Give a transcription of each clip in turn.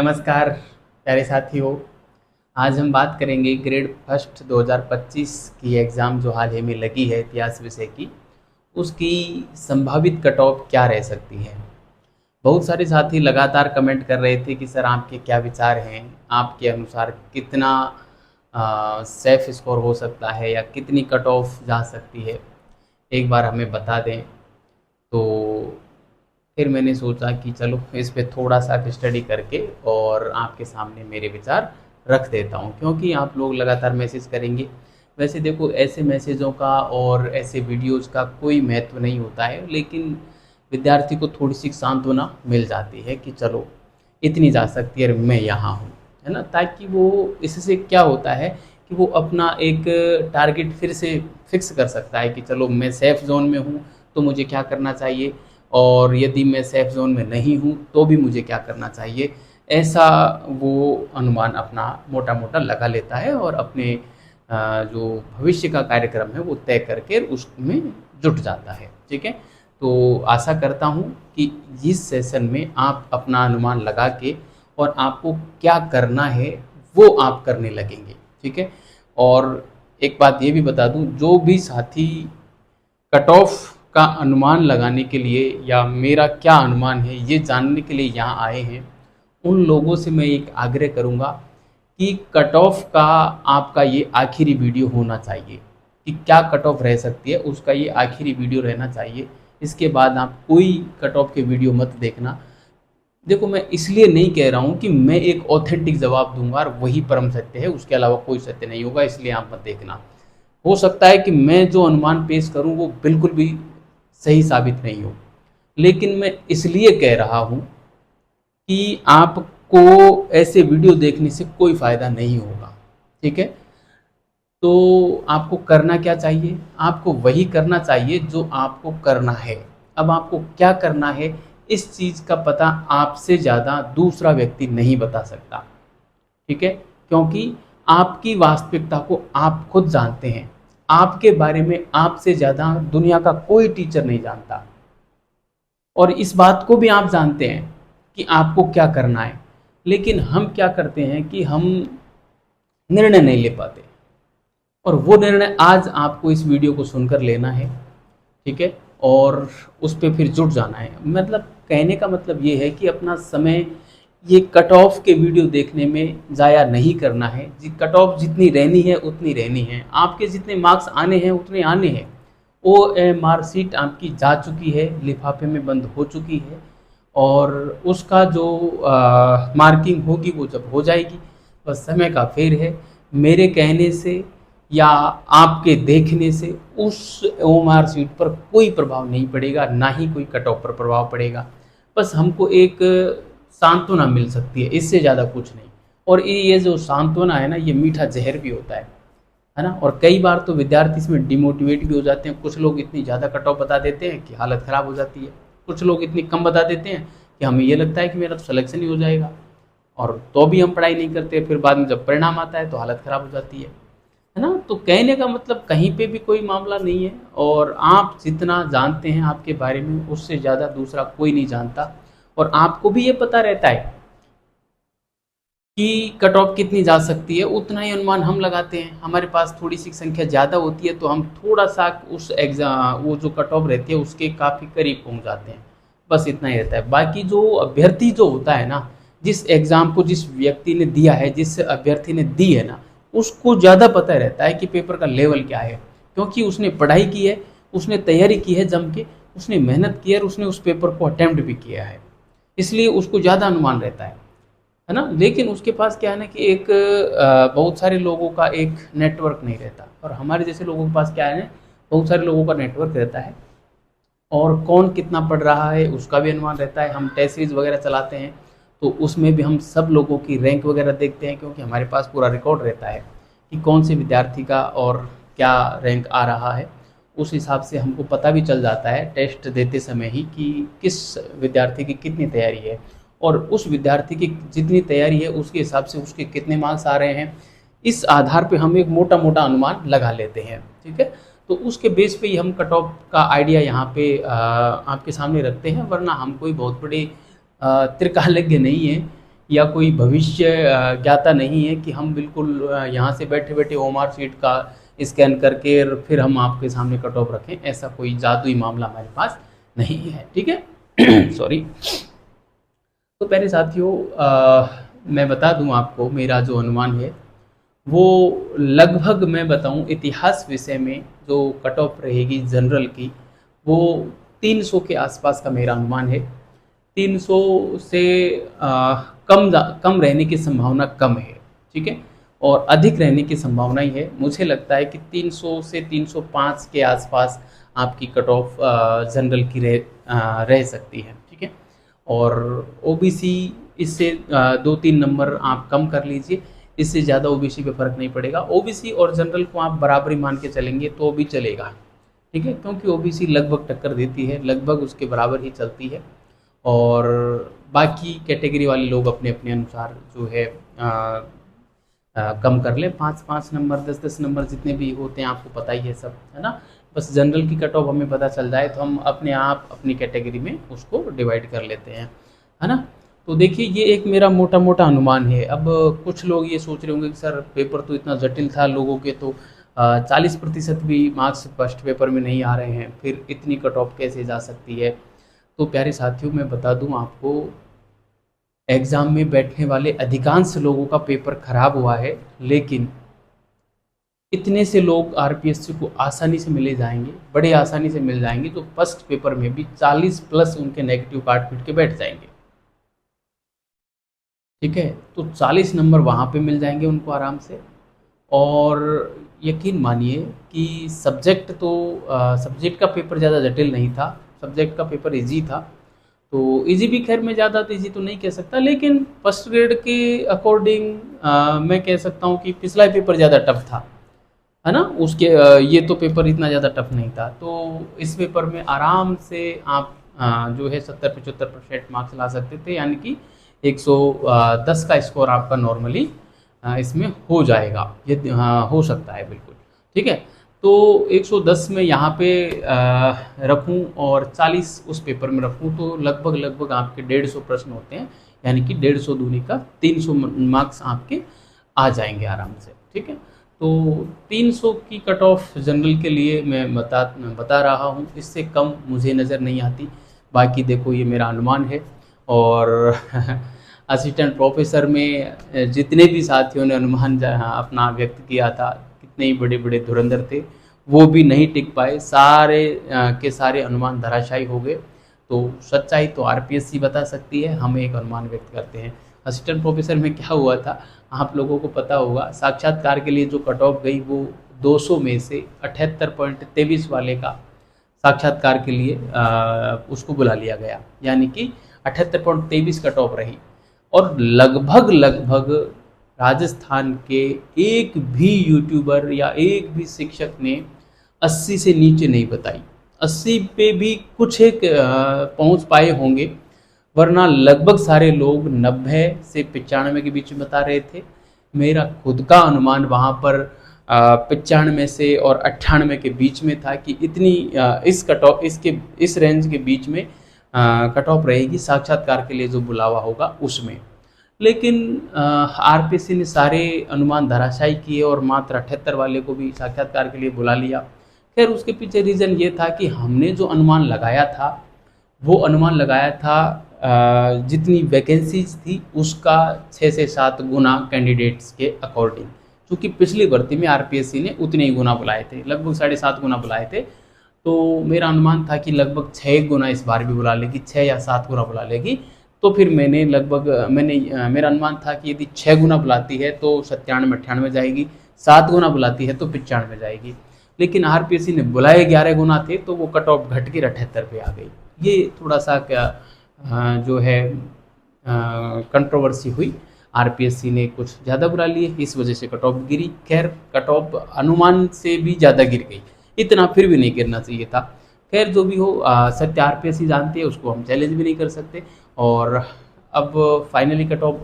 नमस्कार प्यारे साथियों। आज हम बात करेंगे ग्रेड फर्स्ट 2025 की एग्ज़ाम जो हाल ही में लगी है इतिहास विषय की, उसकी संभावित कट ऑफ क्या रह सकती है। बहुत सारे साथी लगातार कमेंट कर रहे थे कि सर आपके क्या विचार हैं, आपके अनुसार कितना सेफ स्कोर हो सकता है या कितनी कट ऑफ जा सकती है, एक बार हमें बता दें। तो फिर मैंने सोचा कि चलो इस पे थोड़ा सा स्टडी करके और आपके सामने मेरे विचार रख देता हूँ, क्योंकि आप लोग लगातार मैसेज करेंगे। वैसे देखो, ऐसे मैसेजों का और ऐसे वीडियोज़ का कोई महत्व नहीं होता है, लेकिन विद्यार्थी को थोड़ी सी सांत्वना मिल जाती है कि चलो इतनी जा सकती है और मैं यहाँ हूँ, है ना। ताकि वो इससे क्या होता है कि वो अपना एक टारगेट फिर से फिक्स कर सकता है कि चलो मैं सेफ़ ज़ोन में हूँ तो मुझे क्या करना चाहिए, और यदि मैं सेफ़ ज़ोन में नहीं हूँ तो भी मुझे क्या करना चाहिए। ऐसा वो अनुमान अपना मोटा-मोटा लगा लेता है और अपने जो भविष्य का कार्यक्रम है वो तय करके उसमें जुट जाता है। ठीक है? तो आशा करता हूँ कि इस सेशन में आप अपना अनुमान लगा के और आपको क्या करना है वो आप करने लगेंगे। ठीक है? और एक बात ये भी बता दूँ, जो भी साथी कट ऑफ का अनुमान लगाने के लिए या मेरा क्या अनुमान है ये जानने के लिए यहाँ आए हैं, उन लोगों से मैं एक आग्रह करूँगा कि कट ऑफ का आपका ये आखिरी वीडियो होना चाहिए कि क्या कट ऑफ रह सकती है, उसका ये आखिरी वीडियो रहना चाहिए। इसके बाद आप कोई कट ऑफ के वीडियो मत देखना। देखो, मैं इसलिए नहीं कह रहा हूँ कि मैं एक ऑथेंटिक जवाब दूंगा और वही परम सत्य है, उसके अलावा कोई सत्य नहीं होगा, इसलिए आप मत देखना। हो सकता है कि मैं जो अनुमान पेश करूं वो बिल्कुल भी सही साबित नहीं हो, लेकिन मैं इसलिए कह रहा हूं कि आपको ऐसे वीडियो देखने से कोई फ़ायदा नहीं होगा। ठीक है? तो आपको करना क्या चाहिए? आपको वही करना चाहिए जो आपको करना है। अब आपको क्या करना है, इस चीज़ का पता आपसे ज़्यादा दूसरा व्यक्ति नहीं बता सकता। ठीक है? क्योंकि आपकी वास्तविकता को आप खुद जानते हैं। आपके बारे में आपसे ज़्यादा दुनिया का कोई टीचर नहीं जानता, और इस बात को भी आप जानते हैं कि आपको क्या करना है। लेकिन हम क्या करते हैं कि हम निर्णय नहीं ले पाते, और वो निर्णय आज आपको इस वीडियो को सुनकर लेना है। ठीक है? और उस पे फिर जुट जाना है। मतलब कहने का मतलब ये है कि अपना समय ये कट ऑफ के वीडियो देखने में ज़ाया नहीं करना है। कट ऑफ जितनी रहनी है उतनी रहनी है, आपके जितने मार्क्स आने हैं उतने आने हैं। मार्कशीट आपकी जा चुकी है, लिफाफे में बंद हो चुकी है, और उसका जो मार्किंग होगी वो जब हो जाएगी, बस समय का फेर है। मेरे कहने से या आपके देखने से उस ओएमआर सीट पर कोई प्रभाव नहीं पड़ेगा, ना ही कोई कट ऑफ पर प्रभाव पड़ेगा। बस हमको एक सांत्वना मिल सकती है, इससे ज़्यादा कुछ नहीं। और ये जो सांत्वना है ना, ये मीठा जहर भी होता है ना। और कई बार तो विद्यार्थी इसमें डिमोटिवेट भी हो जाते हैं। कुछ लोग इतनी ज़्यादा कट ऑफ बता देते हैं कि हालत ख़राब हो जाती है, कुछ लोग इतनी कम बता देते हैं कि हमें ये लगता है कि मेरा तो सिलेक्शन ही हो जाएगा, और तो भी हम पढ़ाई नहीं करते। फिर बाद में जब परिणाम आता है तो हालत ख़राब हो जाती है ना। तो कहने का मतलब कहीं पे भी कोई मामला नहीं है, और आप जितना जानते हैं आपके बारे में उससे ज़्यादा दूसरा कोई नहीं जानता। और आपको भी ये पता रहता है कि कट ऑफ कितनी जा सकती है, उतना ही अनुमान हम लगाते हैं। हमारे पास थोड़ी सी संख्या ज़्यादा होती है तो हम थोड़ा सा उस एग्ज़ाम, वो जो कट ऑफ रहती है उसके काफ़ी करीब पहुंच जाते हैं। बस इतना ही रहता है। बाकी जो अभ्यर्थी जो होता है ना, जिस एग्ज़ाम को जिस व्यक्ति ने दिया है, जिस अभ्यर्थी ने दी है ना, उसको ज़्यादा पता रहता है कि पेपर का लेवल क्या है, क्योंकि उसने पढ़ाई की है, उसने तैयारी की है जम के, उसने मेहनत की है और उसने उस पेपर को अटैम्प्ट भी किया है, इसलिए उसको ज़्यादा अनुमान रहता है ना। लेकिन उसके पास क्या है ना कि एक बहुत सारे लोगों का एक नेटवर्क नहीं रहता, और हमारे जैसे लोगों के पास क्या है ना, बहुत सारे लोगों का नेटवर्क रहता है, और कौन कितना पढ़ रहा है उसका भी अनुमान रहता है। हम टेस्ट सीरीज वगैरह चलाते हैं तो उसमें भी हम सब लोगों की रैंक वगैरह देखते हैं, क्योंकि हमारे पास पूरा रिकॉर्ड रहता है कि कौन से विद्यार्थी का और क्या रैंक आ रहा है। उस हिसाब से हमको पता भी चल जाता है टेस्ट देते समय ही कि किस विद्यार्थी की कितनी तैयारी है, और उस विद्यार्थी की जितनी तैयारी है उसके हिसाब से उसके कितने मार्क्स आ रहे हैं। इस आधार पे हम एक मोटा मोटा अनुमान लगा लेते हैं। ठीक है? तो उसके बेस पे ही हम कट ऑफ का आइडिया यहाँ पे आपके सामने रखते हैं, वरना हम कोई बहुत बड़े त्रिकालज्ञ नहीं है या कोई भविष्य ज्ञाता नहीं है कि हम बिल्कुल यहाँ से बैठे बैठे ओमार शीट का स्कैन करके और फिर हम आपके सामने कट ऑफ रखें। ऐसा कोई जादुई मामला हमारे पास नहीं है, ठीक है। सॉरी। तो प्यारे साथियों, मैं बता दूं आपको, मेरा जो अनुमान है वो लगभग, मैं बताऊं, इतिहास विषय में जो कट ऑफ रहेगी जनरल की, वो 300 के आसपास का मेरा अनुमान है। 300 से कम रहने की संभावना कम है, ठीक है, और अधिक रहने की संभावना ही है। मुझे लगता है कि 300 से 305 के आसपास आपकी कट ऑफ जनरल की रह सकती है, ठीक है। और ओबीसी इससे 2-3 नंबर आप कम कर लीजिए, इससे ज़्यादा ओबीसी पे फर्क नहीं पड़ेगा। ओबीसी और जनरल को आप बराबरी मान के चलेंगे तो भी चलेगा, ठीक है, क्योंकि ओबीसी लगभग टक्कर देती है, लगभग उसके बराबर ही चलती है। और बाकी कैटेगरी वाले लोग अपने अपने अनुसार जो है कम कर लें, 5-5 नंबर, 10-10 नंबर, जितने भी होते हैं आपको पता ही है सब, है ना। बस जनरल की कट ऑफ हमें पता चल जाए तो हम अपने आप अपनी कैटेगरी में उसको डिवाइड कर लेते हैं, है ना। तो देखिए, ये एक मेरा मोटा मोटा अनुमान है। अब कुछ लोग ये सोच रहे होंगे कि सर पेपर तो इतना जटिल था, लोगों के तो 40% भी मार्क्स फर्स्ट पेपर में नहीं आ रहे हैं, फिर इतनी कट ऑफ कैसे जा सकती है। तो प्यारे साथियों, मैं बता दूं आपको, एग्ज़ाम में बैठने वाले अधिकांश लोगों का पेपर खराब हुआ है, लेकिन इतने से लोग आरपीएससी को आसानी से मिले जाएंगे, बड़े आसानी से मिल जाएंगे, तो फर्स्ट पेपर में भी 40 प्लस उनके नेगेटिव काट पीट के बैठ जाएंगे, ठीक है। तो 40 नंबर वहाँ पे मिल जाएंगे उनको आराम से। और यकीन मानिए कि सब्जेक्ट का पेपर ज़्यादा जटिल नहीं था, सब्जेक्ट का पेपर इजी था। तो इजी भी, खैर मैं ज़्यादा तो इजी तो नहीं कह सकता, लेकिन फर्स्ट ग्रेड के अकॉर्डिंग मैं कह सकता हूँ कि पिछला पेपर ज़्यादा टफ था, है ना। उसके ये तो पेपर इतना ज़्यादा टफ नहीं था। तो इस पेपर में आराम से आप जो है 70-75% मार्क्स ला सकते थे, यानी कि 110 का स्कोर आपका नॉर्मली इसमें हो जाएगा, ये हो सकता है बिल्कुल, ठीक है। तो 110 में यहाँ पे रखूँ और 40 उस पेपर में रखूँ, तो लगभग लगभग आपके 150 प्रश्न होते हैं, यानी कि 150 दूनी का 300 मार्क्स आपके आ जाएंगे आराम से, ठीक है। तो 300 की कट ऑफ जनरल के लिए मैं बता रहा हूँ, इससे कम मुझे नज़र नहीं आती। बाकी देखो, ये मेरा अनुमान है। और असिस्टेंट प्रोफेसर में जितने भी साथियों ने अनुमान अपना व्यक्त किया था, कितने ही बड़े बड़े धुरंधर थे, वो भी नहीं टिक पाए, सारे के सारे अनुमान धराशायी हो गए। तो सच्चाई तो आरपीएससी बता सकती है, हम एक अनुमान व्यक्त करते हैं। असिस्टेंट प्रोफेसर में क्या हुआ था, आप लोगों को पता होगा, साक्षात्कार के लिए जो कट ऑफ गई वो 200 में से 78.23 वाले का साक्षात्कार के लिए उसको बुला लिया गया, यानी कि 78.23 कट ऑफ रही। और लगभग लगभग राजस्थान के एक भी यूट्यूबर या एक भी शिक्षक ने 80 से नीचे नहीं बताई। 80 पे भी कुछ एक पहुंच पाए होंगे, वरना लगभग सारे लोग 90 से 95 के बीच में बता रहे थे। मेरा खुद का अनुमान वहाँ पर 95 से और 98 के बीच में था कि इतनी इस कट ऑफ इस रेंज के बीच में कट ऑफ रहेगी साक्षात्कार के लिए जो बुलावा होगा उसमें। लेकिन आरपीएससी ने सारे अनुमान धराशायी किए और मात्र 78 वाले को भी साक्षात्कार के लिए बुला लिया। खैर, उसके पीछे रीज़न ये था कि हमने जो अनुमान लगाया था वो अनुमान लगाया था जितनी वैकेंसीज थी उसका 6 से 7 गुना कैंडिडेट्स के अकॉर्डिंग, क्योंकि पिछली भर्ती में आरपीएससी ने उतने ही गुना बुलाए थे, लगभग 7.5 गुना बुलाए थे। तो मेरा अनुमान था कि लगभग 6 गुना इस बार भी बुला लेगी, 6 या 7 गुना बुला लेगी। तो फिर मेरा अनुमान था कि यदि 6 गुना बुलाती है तो 97-98 जाएगी, 7 गुना बुलाती है तो 95 जाएगी। लेकिन आरपीएससी ने बुलाए 11 गुना थे, तो वो कट ऑफ घट के 78 पे आ गई। ये थोड़ा सा जो है कंट्रोवर्सी हुई, आरपीएससी ने कुछ ज़्यादा बुला लिए, इस वजह से कट ऑफ गिरी। खैर, कट ऑफ अनुमान से भी ज़्यादा गिर गई, इतना फिर भी नहीं गिरना चाहिए था। खैर, जो भी हो, सत्य आरपीएससी जानते हैं, उसको हम चैलेंज भी नहीं कर सकते। और अब फाइनली कट ऑफ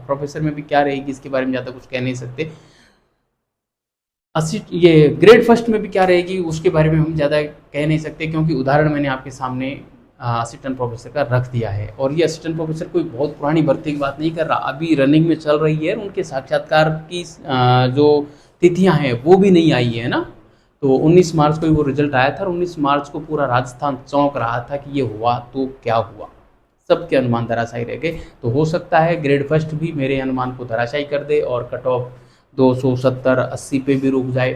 प्रोफेसर में भी क्या रहेगी इसके बारे में ज़्यादा कुछ कह नहीं सकते। ये ग्रेड फर्स्ट में भी क्या रहेगी उसके बारे में हम ज़्यादा कह नहीं सकते, क्योंकि उदाहरण मैंने आपके सामने असिस्टेंट प्रोफेसर का रख दिया है। और ये असिस्टेंट प्रोफेसर कोई बहुत पुरानी भर्ती की बात नहीं कर रहा, अभी रनिंग में चल रही है। उनके साक्षात्कार की जो तिथियां हैं वो भी नहीं आई है ना। तो 19 मार्च को ही वो रिजल्ट आया था और 19 मार्च को पूरा राजस्थान चौंक रहा था कि ये हुआ तो क्या हुआ, सबके अनुमान धराशायी रह गए। तो हो सकता है ग्रेड फर्स्ट भी मेरे अनुमान को धराशायी कर दे और कट ऑफ 270-80 पे भी रुक जाए।